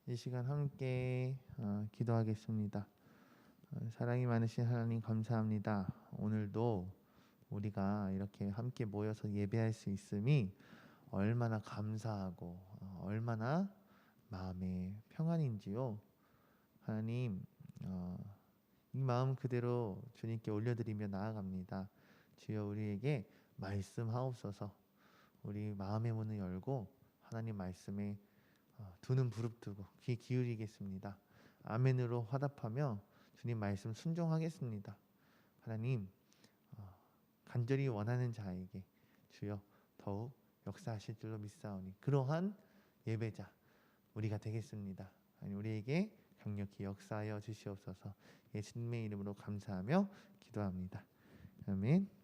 이 시간 함께 기도하겠습니다. 사랑이 많으신 하나님 감사합니다. 오늘도 우리가 이렇게 함께 모여서 예배할 수 있음이 얼마나 감사하고 얼마나 마음의 평안인지요. 하나님, 이 마음 그대로 주님께 올려드리며 나아갑니다. 주여 우리에게 말씀하옵소서. 우리 마음의 문을 열고 하나님 말씀에 두 눈 부릅뜨고 귀 기울이겠습니다. 아멘으로 화답하며 주님 말씀 순종하겠습니다. 하나님, 간절히 원하는 자에게 주여 더욱 역사하실 줄로 믿사오니 그러한 예배자 우리가 되겠습니다. 우리에게 강력히 역사하여 주시옵소서. 예수님의 이름으로 감사하며 기도합니다. 아멘.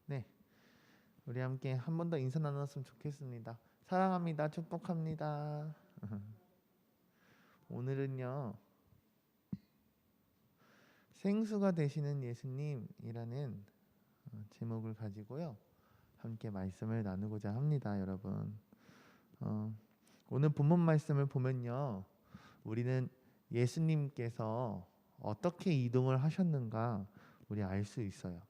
네, 우리 함께 한 번 더 인사 나눴으면 좋겠습니다. 사랑합니다. 축복합니다. 오늘은요, 생수가 되시는 예수님이라는 제목을 가지고요, 함께 말씀을 나누고자 합니다, 여러분. 오늘 본문 말씀을 보면요, 우리는 예수님께서 어떻게 이동을 하셨는가 우리 알 수 있어요.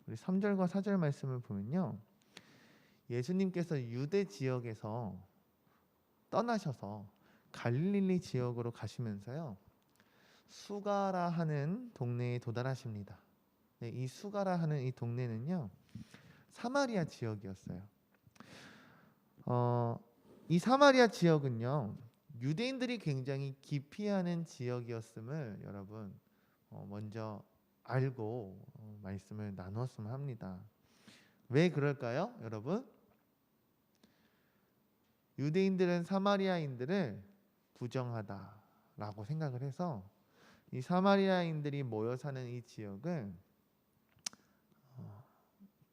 우리 3절과 4절 말씀을 보면요, 예수님께서 유대 지역에서 떠나셔서 갈릴리 지역으로 가시면서요, 수가라 하는 동네에 도달하십니다. 네, 이 수가라 하는 이 동네는요, 사마리아 지역이었어요. 이 사마리아 지역은요, 유대인들이 굉장히 기피하는 지역이었음을 여러분 먼저 알고 말씀을 나누었으면 합니다. 왜 그럴까요, 여러분? 유대인들은 사마리아인들을 부정하다라고 생각을 해서 이 사마리아인들이 모여 사는 이 지역을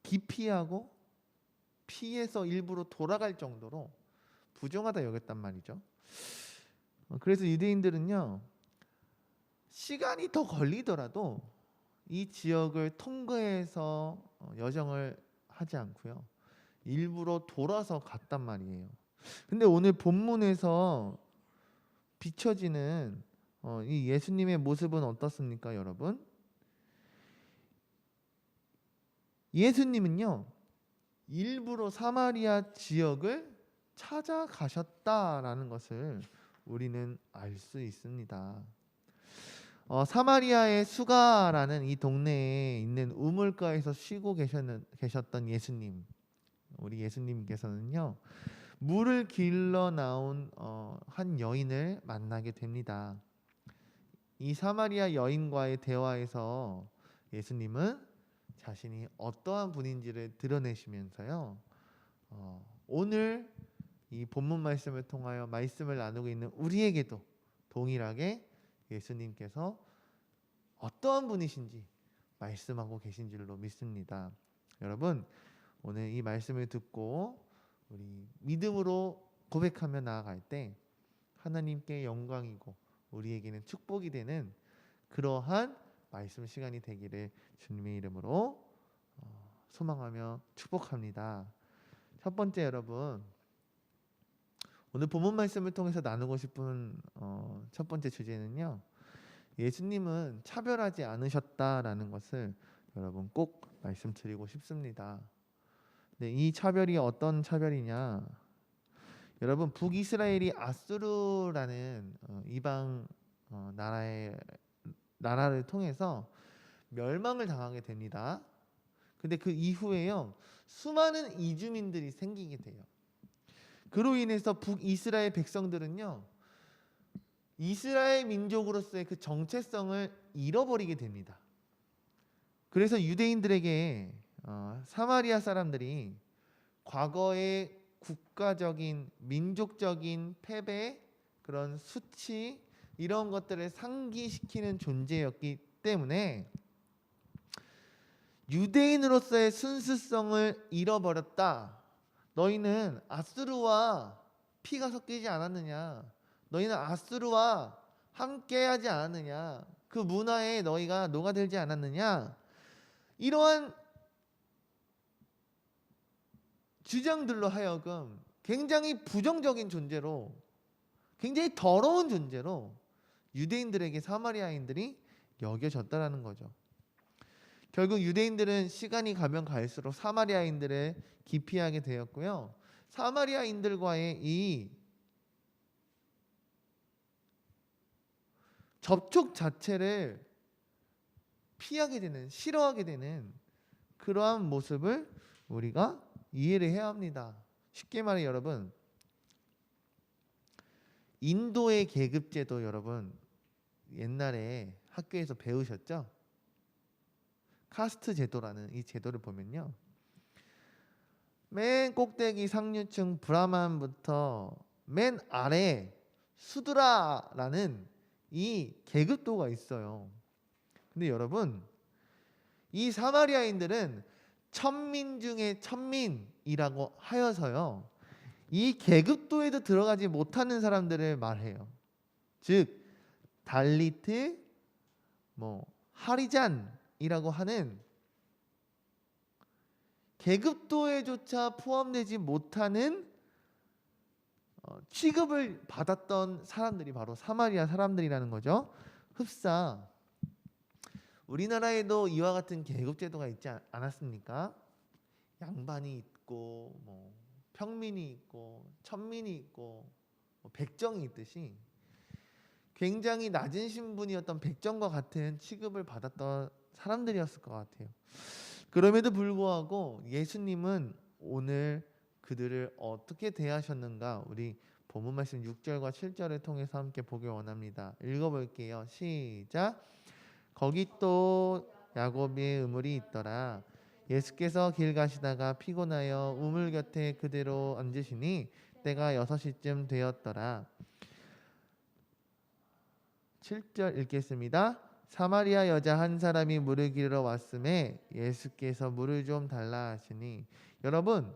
기피하고 피해서 일부러 돌아갈 정도로 부정하다 여겼단 말이죠. 그래서 유대인들은요, 시간이 더 걸리더라도 이 지역을 통과해서 여정을 하지 않고요, 일부러 돌아서 갔단 말이에요. 근데 오늘 본문에서 비춰지는 이 예수님의 모습은 어떻습니까, 여러분? 예수님은요, 일부러 사마리아 지역을 찾아가셨다라는 것을 우리는 알 수 있습니다. 사마리아의 수가라는 이 동네에 있는 우물가에서 쉬고 계셨던 예수님, 우리 예수님께서는요, 물을 길러 나온 한 여인을 만나게 됩니다. 이 사마리아 여인과의 대화에서 예수님은 자신이 어떠한 분인지를 드러내시면서요, 오늘 이 본문 말씀을 통하여 말씀을 나누고 있는 우리에게도 동일하게 예수님께서 어떠한 분이신지 말씀하고 계신 줄로 믿습니다. 여러분, 오늘 이 말씀을 듣고 우리 믿음으로 고백하며 나아갈 때 하나님께 영광이고 우리에게는 축복이 되는 그러한 말씀 시간이 되기를 주님의 이름으로 소망하며 축복합니다. 첫 번째, 여러분, 오늘 본문 말씀을 통해서 나누고 싶은 첫 번째 주제는요, 예수님은 차별하지 않으셨다라는 것을 여러분 꼭 말씀드리고 싶습니다. 네, 이 차별이 어떤 차별이냐, 여러분, 북이스라엘이 아수르라는 이방 나라를 통해서 멸망을 당하게 됩니다. 근데 그 이후에요, 수많은 이주민들이 생기게 돼요. 그로 인해서 북이스라엘 백성들은요, 이스라엘 민족으로서의 그 정체성을 잃어버리게 됩니다. 그래서 유대인들에게 사마리아 사람들이 과거의 국가적인 민족적인 패배, 그런 수치, 이런 것들을 상기시키는 존재였기 때문에 유대인으로서의 순수성을 잃어버렸다. 너희는 아수르와 피가 섞이지 않았느냐? 너희는 아수르와 함께하지 않았느냐? 그 문화에 너희가 녹아들지 않았느냐? 이러한 주장들로 하여금 굉장히 부정적인 존재로, 굉장히 더러운 존재로 유대인들에게 사마리아인들이 여겨졌다라는 거죠. 결국 유대인들은 시간이 가면 갈수록 사마리아인들을 기피하게 되었고요. 사마리아인들과의 이 접촉 자체를 피하게 되는, 싫어하게 되는 그러한 모습을 우리가 이해를 해야 합니다. 쉽게 말해 여러분, 인도의 계급제도 여러분 옛날에 학교에서 배우셨죠? 카스트 제도라는 이 제도를 보면요, 맨 꼭대기 상류층 브라만부터 맨 아래 수드라라는 이 계급도가 있어요. 근데 여러분, 이 사마리아인들은 천민 중에 천민이라고 하여서요, 이 계급도에도 들어가지 못하는 사람들을 말해요. 즉 달리트, 하리잔이라고 하는 계급도에조차 포함되지 못하는 취급을 받았던 사람들이 바로 사마리아 사람들이라는 거죠. 흡사 우리나라에도 이와 같은 계급제도가 있지 않았습니까? 양반이 있고 평민이 있고 천민이 있고 백정이 있듯이 굉장히 낮은 신분이었던 백정과 같은 취급을 받았던 사람들이었을 것 같아요. 그럼에도 불구하고 예수님은 오늘 그들을 어떻게 대하셨는가, 우리 본문 말씀 6절과 7절을 통해서 함께 보기 원합니다. 읽어볼게요. 시작. 거기 또 야곱의 우물이 있더라. 예수께서 길 가시다가 피곤하여 우물 곁에 그대로 앉으시니 때가 6시쯤 되었더라. 7절 읽겠습니다. 사마리아 여자 한 사람이 물을 기르러 왔음에 예수께서 물을 좀 달라 하시니, 여러분,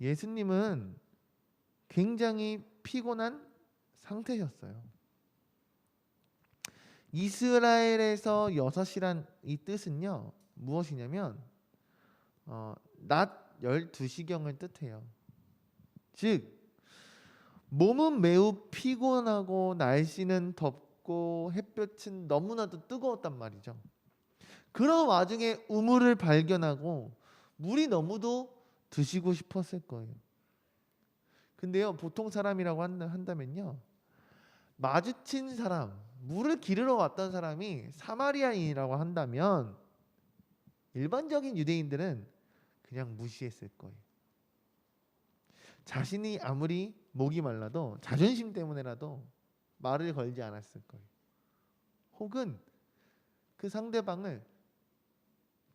예수님은 굉장히 피곤한 상태셨어요. 이스라엘에서 6시란 이 뜻은요, 무엇이냐면 낮 12시경을 뜻해요. 즉 몸은 매우 피곤하고 날씨는 덥고 햇볕은 너무나도 뜨거웠단 말이죠. 그런 와중에 우물을 발견하고 물이 너무도 드시고 싶었을 거예요. 근데요, 보통 사람이라고 한다면요, 마주친 사람, 물을 기르러 왔던 사람이 사마리아인이라고 한다면 일반적인 유대인들은 그냥 무시했을 거예요. 자신이 아무리 목이 말라도 자존심 때문에라도 말을 걸지 않았을 거예요. 혹은 그 상대방을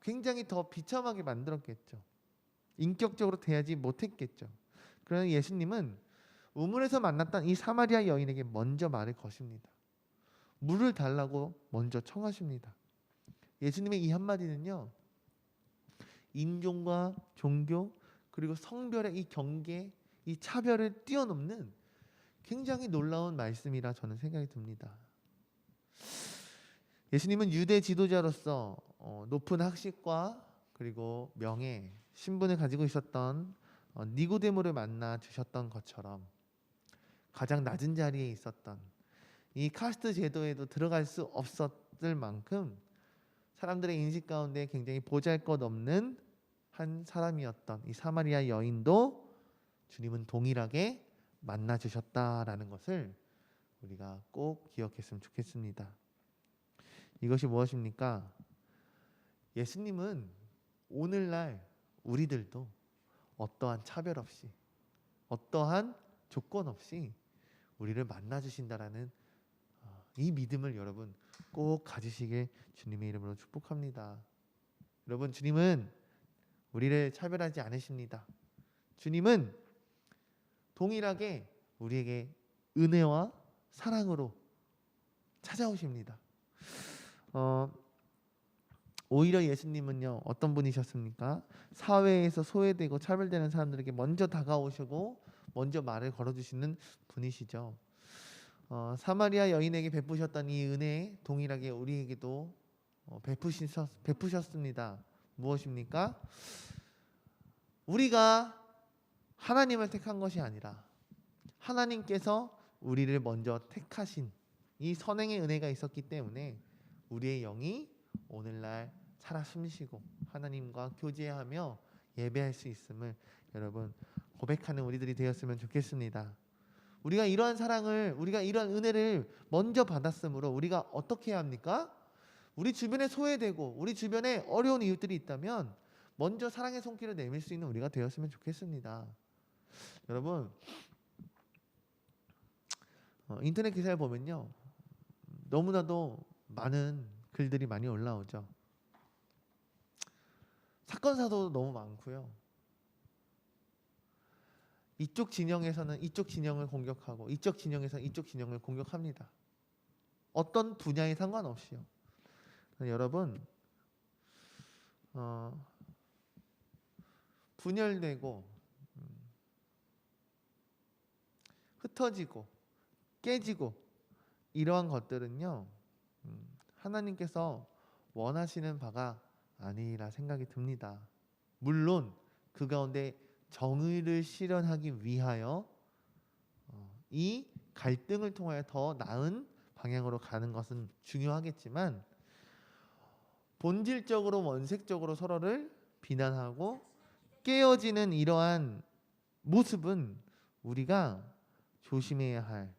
굉장히 더 비참하게 만들었겠죠. 인격적으로 대하지 못했겠죠. 그러나 예수님은 우물에서 만났던 이 사마리아 여인에게 먼저 말을 거십니다. 물을 달라고 먼저 청하십니다. 예수님의 이 한마디는요, 인종과 종교 그리고 성별의 이 경계, 이 차별을 뛰어넘는 굉장히 놀라운 말씀이라 저는 생각이 듭니다. 예수님은 유대 지도자로서 높은 학식과 그리고 명예, 신분을 가지고 있었던 니고데모를 만나 주셨던 것처럼 가장 낮은 자리에 있었던 이 카스트 제도에도 들어갈 수 없었을 만큼 사람들의 인식 가운데 굉장히 보잘것없는 한 사람이었던 이 사마리아 여인도 주님은 동일하게 만나 주셨다라는 것을 우리가 꼭 기억했으면 좋겠습니다. 이것이 무엇입니까? 예수님은 오늘날 우리들도 어떠한 차별 없이, 어떠한 조건 없이 우리를 만나 주신다라는 이 믿음을 여러분 꼭 가지시길 주님의 이름으로 축복합니다. 여러분, 주님은 우리를 차별하지 않으십니다. 주님은 동일하게 우리에게 은혜와 사랑으로 찾아오십니다. 오히려 예수님은요, 어떤 분이셨습니까? 사회에서 소외되고 차별되는 사람들에게 먼저 다가오시고 먼저 말을 걸어주시는 분이시죠. 사마리아 여인에게 베푸셨던 이 은혜 동일하게 우리에게도 베푸셨습니다. 무엇입니까? 우리가 하나님을 택한 것이 아니라 하나님께서 우리를 먼저 택하신 이 선행의 은혜가 있었기 때문에 우리의 영이 오늘날 살아 숨쉬고 하나님과 교제하며 예배할 수 있음을 여러분 고백하는 우리들이 되었으면 좋겠습니다. 우리가 이러한 사랑을, 우리가 이러한 은혜를 먼저 받았으므로 우리가 어떻게 해야 합니까? 우리 주변에 소외되고 우리 주변에 어려운 이웃들이 있다면 먼저 사랑의 손길을 내밀 수 있는 우리가 되었으면 좋겠습니다. 여러분, 인터넷 기사를 보면요, 너무나도 많은 글들이 많이 올라오죠. 사건 사고도 너무 많고요. 이쪽 진영에서는 이쪽 진영을 공격하고 이쪽 진영에서는 이쪽 진영을 공격합니다. 어떤 분야에 상관없이요. 여러분, 분열되고 흩어지고 깨지고 이러한 것들은요, 하나님께서 원하시는 바가 아니라 생각이 듭니다. 물론 그 가운데 정의를 실현하기 위하여 이 갈등을 통하여 더 나은 방향으로 가는 것은 중요하겠지만 본질적으로 원색적으로 서로를 비난하고 깨어지는 이러한 모습은 우리가 조심해야 할,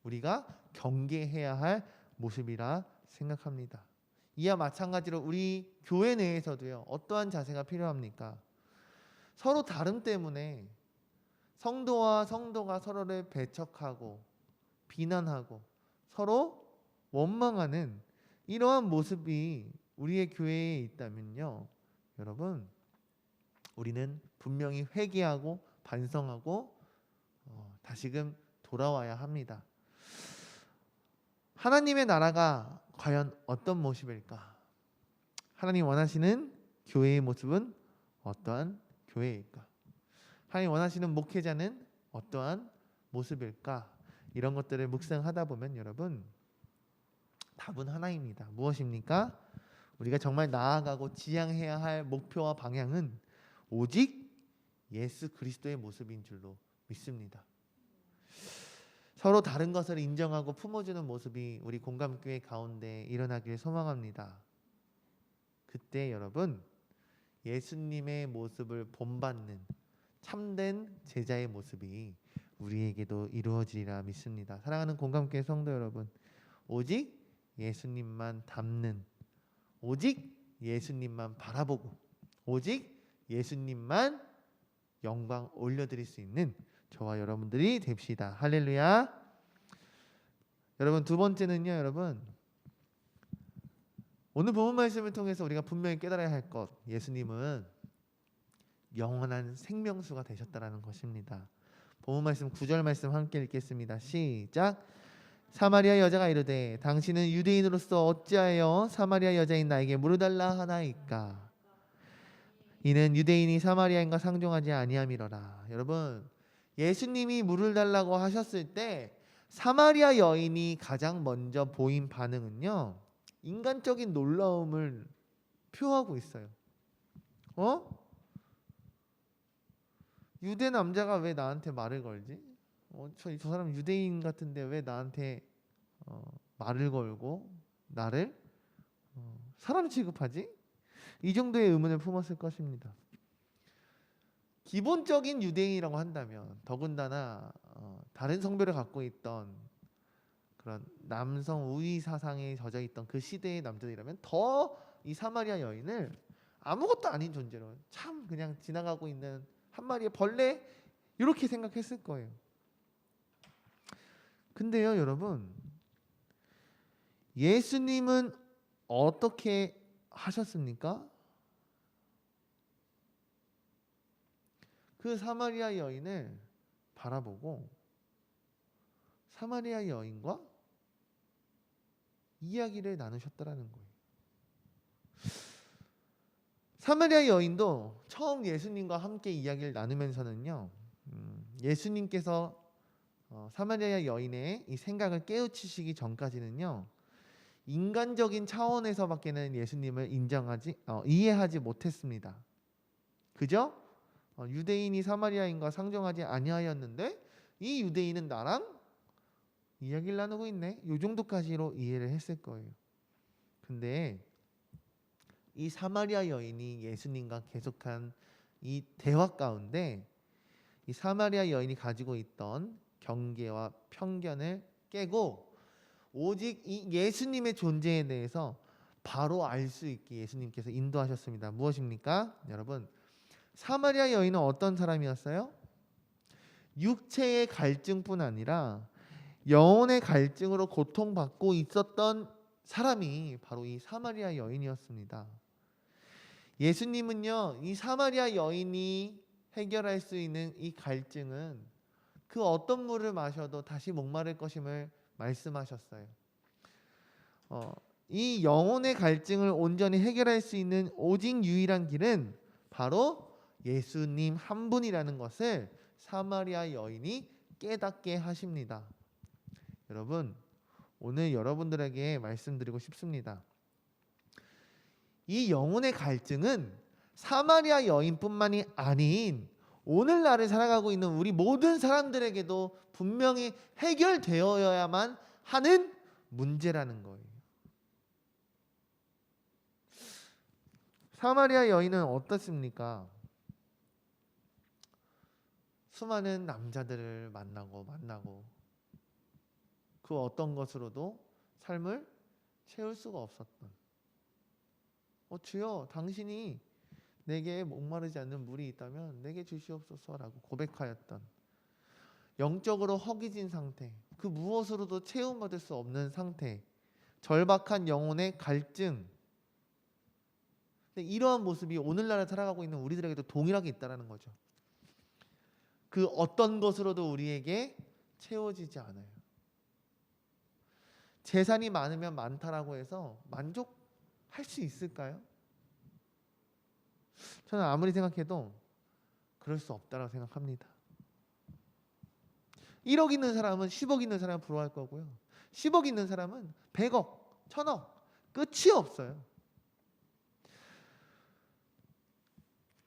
우리가 경계해야 할 모습이라 생각합니다. 이와 마찬가지로 우리 교회 내에서도요, 어떠한 자세가 필요합니까? 서로 다름 때문에 성도와 성도가 서로를 배척하고 비난하고 서로 원망하는 이러한 모습이 우리의 교회에 있다면요, 여러분, 우리는 분명히 회개하고 반성하고 다시금 돌아와야 합니다. 하나님의 나라가 과연 어떤 모습일까? 하나님 원하시는 교회의 모습은 어떠한 교회일까? 하나님 원하시는 목회자는 어떠한 모습일까? 이런 것들을 묵상하다 보면 여러분, 답은 하나입니다. 무엇입니까? 우리가 정말 나아가고 지향해야 할 목표와 방향은 오직 예수 그리스도의 모습인 줄로 믿습니다. 서로 다른 것을 인정하고 품어주는 모습이 우리 공감교회 가운데 일어나길 소망합니다. 그때 여러분, 예수님의 모습을 본받는 참된 제자의 모습이 우리에게도 이루어지리라 믿습니다. 사랑하는 공감교회 성도 여러분, 오직 예수님만 닮는, 오직 예수님만 바라보고 오직 예수님만 영광 올려드릴 수 있는 저와 여러분들이 됩시다. 할렐루야. 여러분, 두 번째는요, 여러분, 오늘 본문 말씀을 통해서 우리가 분명히 깨달아야 할 것, 예수님은 영원한 생명수가 되셨다라는 것입니다. 본문 말씀 9절 말씀 함께 읽겠습니다. 시작. 사마리아 여자가 이르되 당신은 유대인으로서 어찌하여 사마리아 여자인 나에게 물을 달라 하나이까? 이는 유대인이 사마리아인과 상종하지 아니함이로라. 여러분, 예수님이 물을 달라고 하셨을 때 사마리아 여인이 가장 먼저 보인 반응은요, 인간적인 놀라움을 표하고 있어요. 유대 남자가 왜 나한테 말을 걸지? 저 사람 유대인 같은데 왜 나한테 말을 걸고 나를 사람 취급하지? 이 정도의 의문을 품었을 것입니다. 기본적인 유대인이라고 한다면 더군다나 다른 성별을 갖고 있던 그런 남성 우위 사상에 젖어 있던 그 시대의 남자들이라면 더 이 사마리아 여인을 아무것도 아닌 존재로, 참 그냥 지나가고 있는 한 마리의 벌레 이렇게 생각했을 거예요. 근데요, 여러분, 예수님은 어떻게 하셨습니까? 그 사마리아 여인을 바라보고 사마리아 여인과 이야기를 나누셨더라는 거예요. 사마리아 여인도 처음 예수님과 함께 이야기를 나누면서는요, 예수님께서 사마리아 여인의 이 생각을 깨우치시기 전까지는요, 인간적인 차원에서밖에는 예수님을 이해하지 못했습니다. 그죠? 유대인이 사마리아인과 상종하지 아니하였는데 이 유대인은 나랑 이야기를 나누고 있네. 요 정도까지로 이해를 했을 거예요. 근데 이 사마리아 여인이 예수님과 계속한 이 대화 가운데 이 사마리아 여인이 가지고 있던 경계와 편견을 깨고 오직 이 예수님의 존재에 대해서 바로 알 수 있게 예수님께서 인도하셨습니다. 무엇입니까? 여러분, 사마리아 여인은 어떤 사람이었어요? 육체의 갈증뿐 아니라 영혼의 갈증으로 고통받고 있었던 사람이 바로 이 사마리아 여인이었습니다. 예수님은요, 이 사마리아 여인이 해결할 수 있는 이 갈증은 그 어떤 물을 마셔도 다시 목마를 것임을 말씀하셨어요. 이 영혼의 갈증을 온전히 해결할 수 있는 오직 유일한 길은 바로 예수님 한 분이라는 것을 사마리아 여인이 깨닫게 하십니다. 여러분, 오늘 여러분들에게 말씀드리고 싶습니다. 이 영혼의 갈증은 사마리아 여인뿐만이 아닌 오늘날을 살아가고 있는 우리 모든 사람들에게도 분명히 해결되어야만 하는 문제라는 거예요. 사마리아 여인은 어떻습니까? 수많은 남자들을 만나고 그 어떤 것으로도 삶을 채울 수가 없었던, 주여 당신이 내게 목마르지 않는 물이 있다면 내게 주시옵소서라고 고백하였던, 영적으로 허기진 상태, 그 무엇으로도 채움받을 수 없는 상태, 절박한 영혼의 갈증, 이러한 모습이 오늘날을 살아가고 있는 우리들에게도 동일하게 있다는 거죠. 그 어떤 것으로도 우리에게 채워지지 않아요. 재산이 많으면 많다라고 해서 만족할 수 있을까요? 저는 아무리 생각해도 그럴 수 없다고 생각합니다. 1억 있는 사람은 10억 있는 사람을 부러워할 거고요. 10억 있는 사람은 100억, 1000억, 끝이 없어요.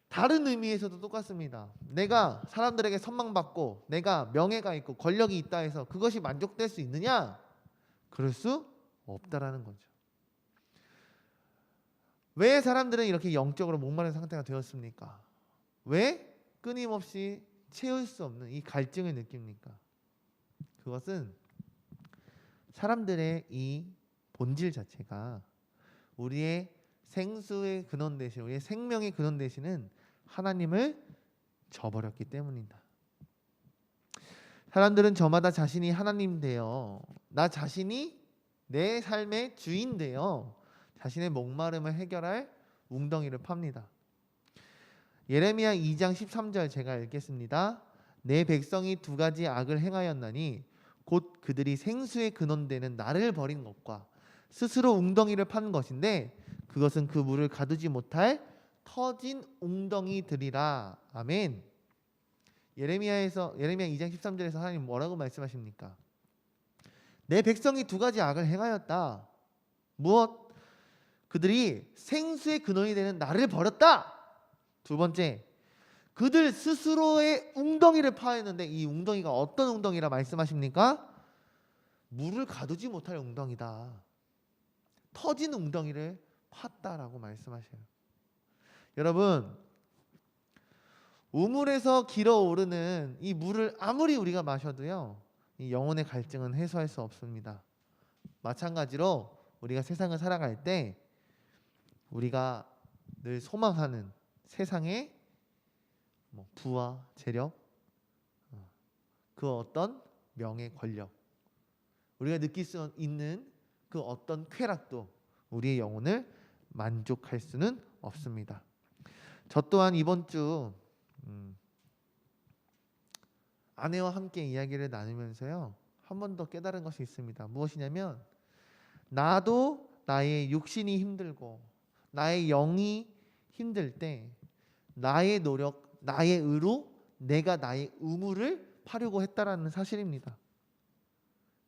다른 의미에서도 똑같습니다. 내가 사람들에게 선망받고 내가 명예가 있고 권력이 있다 해서 그것이 만족될 수 있느냐? 그럴 수 없다라는 거죠. 왜 사람들은 이렇게 영적으로 목마른 상태가 되었습니까? 왜 끊임없이 채울 수 없는 이 갈증을 느낍니까? 그것은 사람들의 이 본질 자체가 우리의 생수의 근원 되신, 우리의 생명의 근원 되시는 하나님을 저버렸기 때문이다. 사람들은 저마다 자신이 하나님 되어 나 자신이 내 삶의 주인 되어 자신의 목마름을 해결할 웅덩이를 팝니다. 예레미야 2장 13절 제가 읽겠습니다. 내 백성이 두 가지 악을 행하였나니 곧 그들이 생수의 근원되는 나를 버린 것과 스스로 웅덩이를 판 것인데 그것은 그 물을 가두지 못할 터진 웅덩이들이라. 아멘. 예레미야 2장 13절에서 하나님 뭐라고 말씀하십니까? 내 백성이 두 가지 악을 행하였다. 무엇? 그들이 생수의 근원이 되는 나를 버렸다. 두 번째, 그들 스스로의 웅덩이를 파했는데 이 웅덩이가 어떤 웅덩이라 말씀하십니까? 물을 가두지 못할 웅덩이다. 터진 웅덩이를 팠다라고 말씀하셔요. 여러분, 우물에서 길어오르는 이 물을 아무리 우리가 마셔도요, 이 영혼의 갈증은 해소할 수 없습니다. 마찬가지로 우리가 세상을 살아갈 때 우리가 늘 소망하는 세상의 부와 재력, 그 어떤 명예, 권력, 우리가 느낄 수 있는 그 어떤 쾌락도 우리의 영혼을 만족할 수는 없습니다. 저 또한 이번 주 아내와 함께 이야기를 나누면서요, 한 번 더 깨달은 것이 있습니다. 무엇이냐면 나도 나의 육신이 힘들고 나의 영이 힘들 때 나의 노력, 나의 의로 내가 나의 의무를 파려고 했다라는 사실입니다.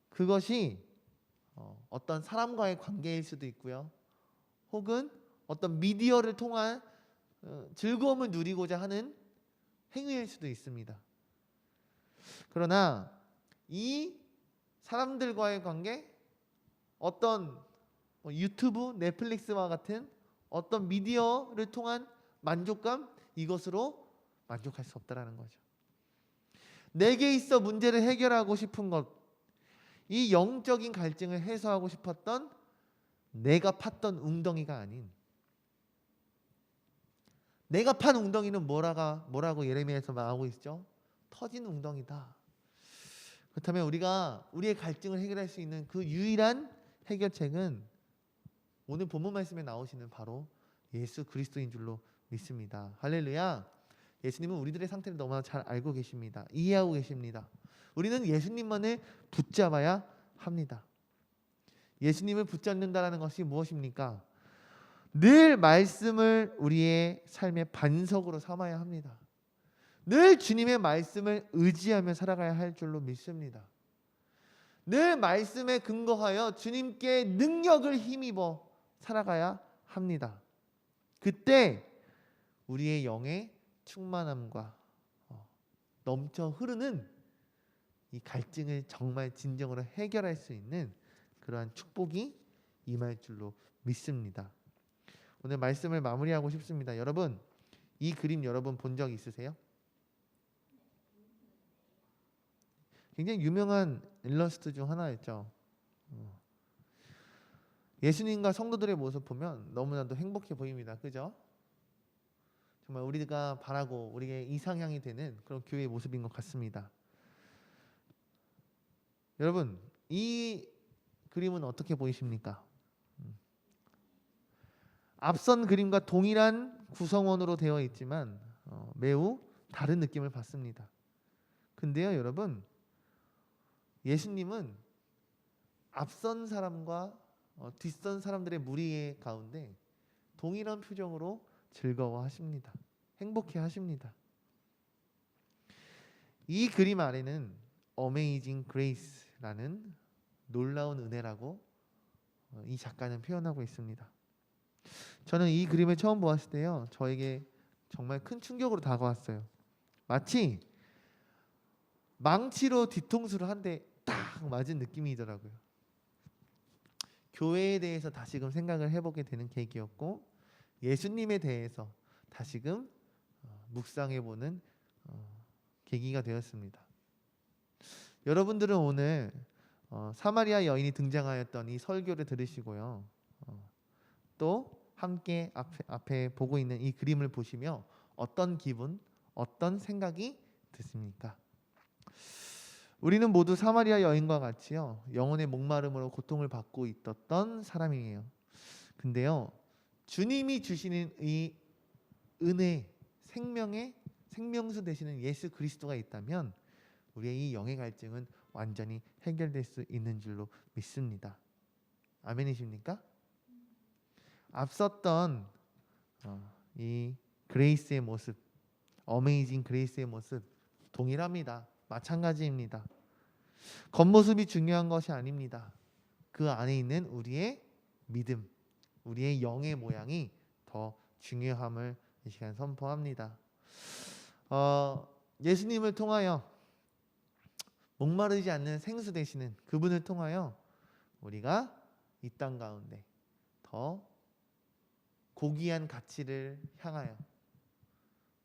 그것이 어떤 사람과의 관계일 수도 있고요. 혹은 어떤 미디어를 통한 즐거움을 누리고자 하는 행위일 수도 있습니다. 그러나 이 사람들과의 관계, 어떤 유튜브, 넷플릭스와 같은 어떤 미디어를 통한 만족감, 이것으로 만족할 수 없다라는 거죠. 내게 있어 문제를 해결하고 싶은 것, 이 영적인 갈증을 해소하고 싶었던 내가 팠던 웅덩이가 아닌, 내가 판 웅덩이는 뭐라고 예레미야에서 말하고 있죠? 터진 웅덩이다. 그렇다면 우리가 우리의 갈증을 해결할 수 있는 그 유일한 해결책은 오늘 본문 말씀에 나오시는 바로 예수 그리스도인 줄로 믿습니다. 할렐루야. 예수님은 우리들의 상태를 너무나 잘 알고 계십니다. 이해하고 계십니다. 우리는 예수님만을 붙잡아야 합니다. 예수님을 붙잡는다는 것이 무엇입니까? 늘 말씀을 우리의 삶의 반석으로 삼아야 합니다. 늘 주님의 말씀을 의지하며 살아가야 할 줄로 믿습니다. 늘 말씀에 근거하여 주님께 능력을 힘입어 살아가야 합니다. 그때 우리의 영의 충만함과 넘쳐 흐르는 이 갈증을 정말 진정으로 해결할 수 있는 그러한 축복이 임할 줄로 믿습니다. 오늘 말씀을 마무리하고 싶습니다. 여러분, 이 그림 여러분 본 적 있으세요? 굉장히 유명한 일러스트 중 하나였죠. 예수님과 성도들의 모습 보면 너무나도 행복해 보입니다. 그죠? 정말 우리가 바라고 우리의 이상향이 되는 그런 교회의 모습인 것 같습니다. 여러분, 이 그림은 어떻게 보이십니까? 앞선 그림과 동일한 구성원으로 되어 있지만 매우 다른 느낌을 받습니다. 근데요, 여러분, 예수님은 앞선 사람과 뒷선 사람들의 무리 가운데 동일한 표정으로 즐거워하십니다. 행복해하십니다. 이 그림 아래는 Amazing Grace라는 놀라운 은혜라고 이 작가는 표현하고 있습니다. 저는 이 그림을 처음 보았을 때요, 저에게 정말 큰 충격으로 다가왔어요. 마치 망치로 뒤통수를 한 대 딱 맞은 느낌이더라고요. 교회에 대해서 다시금 생각을 해보게 되는 계기였고, 예수님에 대해서 다시금 묵상해보는 계기가 되었습니다. 여러분들은 오늘 사마리아 여인이 등장하였던 이 설교를 들으시고요, 또 함께 앞에 보고 있는 이 그림을 보시며 어떤 기분, 어떤 생각이 드십니까? 우리는 모두 사마리아 여인과 같이요, 영혼의 목마름으로 고통을 받고 있었던 사람이에요. 근데요, 주님이 주시는 이 은혜, 생명의 생명수 되시는 예수 그리스도가 있다면 우리의 이 영의 갈증은 완전히 해결될 수 있는 줄로 믿습니다. 아멘이십니까? 앞섰던 이 그레이스의 모습, 어메이징 그레이스의 모습 동일합니다. 마찬가지입니다. 겉모습이 중요한 것이 아닙니다. 그 안에 있는 우리의 믿음, 우리의 영의 모양이 더 중요함을 이 시간 선포합니다. 예수님을 통하여 목마르지 않는 생수 되시는 그분을 통하여 우리가 이 땅 가운데 더 고귀한 가치를 향하여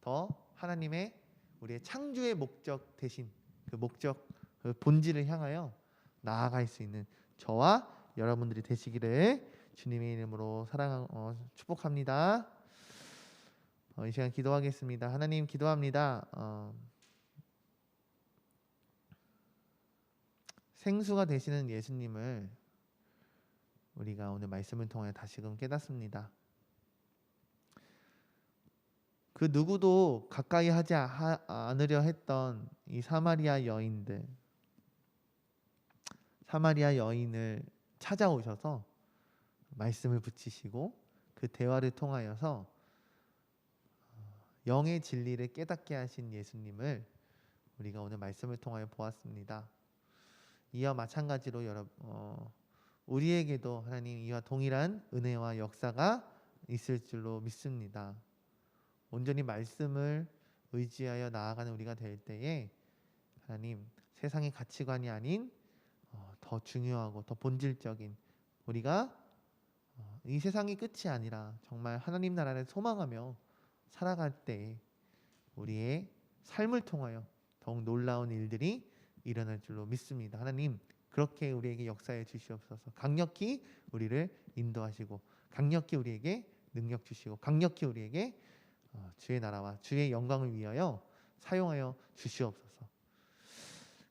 더 하나님의 우리의 창조의 목적 대신 그 목적, 그 본질을 향하여 나아갈 수 있는 저와 여러분들이 되시기를 주님의 이름으로 축복합니다. 이 시간 기도하겠습니다. 하나님, 기도합니다. 생수가 되시는 예수님을 우리가 오늘 말씀을 통해 다시금 깨닫습니다. 그 누구도 가까이 하지 않으려 했던 이 사마리아 여인을 찾아오셔서 말씀을 붙이시고 그 대화를 통하여서 영의 진리를 깨닫게 하신 예수님을 우리가 오늘 말씀을 통하여 보았습니다. 이와 마찬가지로 우리에게도 하나님 이와 동일한 은혜와 역사가 있을 줄로 믿습니다. 온전히 말씀을 의지하여 나아가는 우리가 될 때에 하나님 세상의 가치관이 아닌 더 중요하고 더 본질적인 우리가 이 세상이 끝이 아니라 정말 하나님 나라를 소망하며 살아갈 때 우리의 삶을 통하여 더욱 놀라운 일들이 일어날 줄로 믿습니다. 하나님 그렇게 우리에게 역사해 주시옵소서. 강력히 우리를 인도하시고 강력히 우리에게 능력 주시고 강력히 우리에게 주의 나라와 주의 영광을 위하여 사용하여 주시옵소서.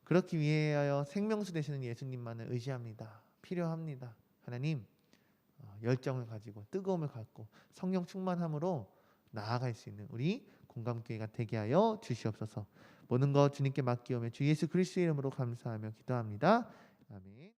그렇기 위하여 생명수 되시는 예수님만을 의지합니다. 필요합니다. 하나님 열정을 가지고 뜨거움을 갖고 성령 충만함으로 나아갈 수 있는 우리 공감교회가 되게 하여 주시옵소서. 모든 것 주님께 맡기오며 주 예수 그리스도의 이름으로 감사하며 기도합니다. 아멘.